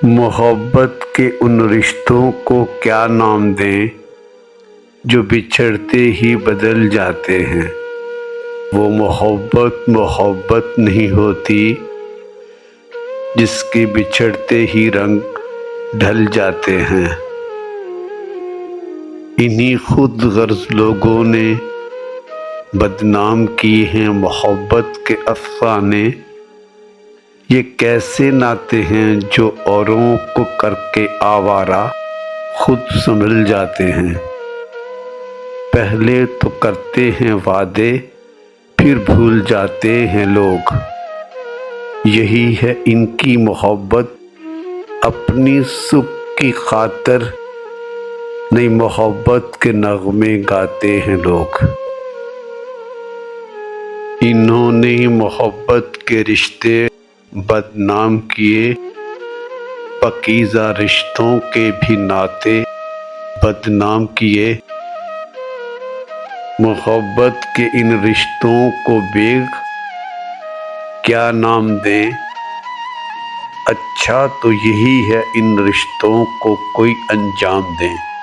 محبت کے ان رشتوں کو کیا نام دیں جو بچھڑتے ہی بدل جاتے ہیں۔ وہ محبت نہیں ہوتی جس کے بچھڑتے ہی رنگ ڈھل جاتے ہیں۔ انہی خود غرض لوگوں نے بدنام کیے ہیں محبت کے افسانے۔ یہ کیسے ناطے ہیں جو اوروں کو کر کے آوارہ خود سنبھل جاتے ہیں۔ پہلے تو کرتے ہیں وعدے پھر بھول جاتے ہیں لوگ۔ یہی ہے ان کی محبت، اپنی سکھ کی خاطر نئی محبت کے نغمے گاتے ہیں لوگ۔ انہوں نے محبت کے رشتے بدنام کیے، پاکیزہ رشتوں کے بھی ناطے بدنام کیے۔ محبت کے ان رشتوں کو بیگ کیا نام دیں؟ اچھا تو یہی ہے ان رشتوں کو کوئی انجام دیں۔